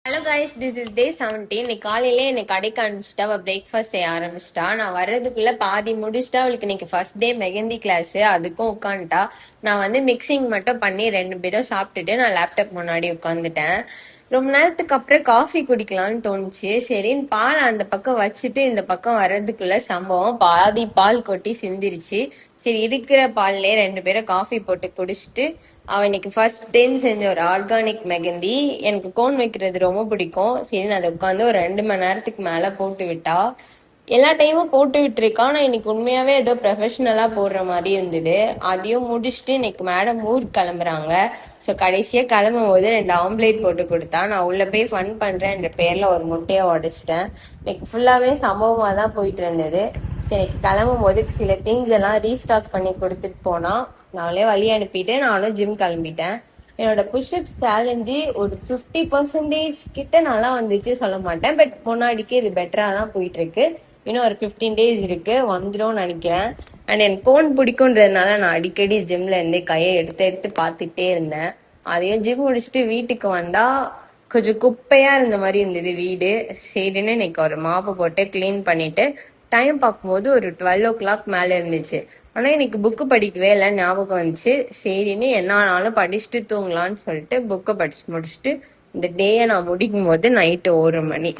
Hello guys, this is டே 17. இன்னைக்கு காலையிலே என்னை கடைக்கு அனுப்பிச்சிட்டா. அவள் பிரேக்ஃபாஸ்ட் செய்ய ஆரம்பிச்சிட்டா. நான் வர்றதுக்குள்ள பாதி முடிச்சிட்டா. அவளுக்கு இன்னைக்கு ஃபர்ஸ்ட் டே மெஹந்தி கிளாஸ், அதுக்கும் உட்காந்துட்டா. நான் மிக்சிங் மட்டும் பண்ணி 2 பேரும் சாப்பிட்டுட்டு நான் லேப்டாப் முன்னாடி உட்காந்துட்டேன். ரொம்ப நேரத்துக்கு அப்புறம் காஃபி குடிக்கலான்னு தோணுச்சு. சரின்னு பால் அந்த பக்கம் வச்சுட்டு இந்த பக்கம் வர்றதுக்குள்ள சம்பவம் பாதி பால் கொட்டி சிந்திருச்சு. சரி, இருக்கிற பால்லே 2 பேரும் காஃபி போட்டு குடிச்சிட்டு, அவன் இன்னைக்கு ஃபர்ஸ்ட் டைம் செஞ்ச ஒரு ஆர்கானிக் மெகந்தி. எனக்கு கோன் வைக்கிறது ரொம்ப பிடிக்கும். சரி, நான் அதை உட்காந்து ஒரு 2 மணி நேரத்துக்கு மேல போட்டு விட்டா. எல்லா டைமும் போட்டு விட்டுருக்கா. ஆனால் இன்னைக்கு உண்மையாவே ஏதோ ப்ரொஃபஷனலா போடுற மாதிரி இருந்தது. அதையும் முடிச்சுட்டு இன்னைக்கு மேடம் ஊருக்கு கிளம்புறாங்க. ஸோ கடைசியா கிளம்பும் போது 2 ஆம்லேட் போட்டு கொடுத்தா. நான் உள்ள போய் ஃபன் பண்றேன்ற பேர்ல ஒரு முட்டையை உடைச்சிட்டேன். இன்னைக்கு ஃபுல்லாவே சம்பவமா தான் போயிட்டு இருந்தது. சரி, கிளம்பும் போது சில திங்ஸ் எல்லாம் ரீஸ்டாக் பண்ணி கொடுத்துட்டு போனா. நாங்களே வழி அனுப்பிட்டு நானும் ஜிம் கிளம்பிட்டேன். என்னோட புஷ்அப்ஸ் சேலஞ்சு ஒரு 50% கிட்ட நல்லா வந்துச்சு சொல்ல மாட்டேன். பட் முன்னாடிக்கு இது பெட்டரா தான் போயிட்டு இருக்கு. இன்னும் ஒரு 15 days இருக்கு, வந்துடும் நினைக்கிறேன். அண்ட் எனக்கு கோன் பிடிக்குன்றதுனால நான் அடிக்கடி ஜிம்ல இருந்தே கையை எடுத்து எடுத்து பார்த்துட்டே இருந்தேன். அதையும் ஜிம் முடிச்சுட்டு வீட்டுக்கு வந்தா கொஞ்சம் குப்பையா இருந்த மாதிரி இருந்தது வீடு. சரின்னு இன்னைக்கு ஒரு மாப்பு போட்டு கிளீன் பண்ணிட்டு டைம் பார்க்கும்போது ஒரு 12 o'clock மேல இருந்துச்சு. ஆனா இன்னைக்கு புக்கு படிக்கவே இல்லை, ஞாபகம் வந்துச்சு. சரின்னு என்ன ஆனாலும் படிச்சுட்டு தூங்கலான்னு சொல்லிட்டு புக்கை படிச்சு முடிச்சுட்டு இந்த டேயை நான் முடிக்கும் போது நைட்டு 1 மணி.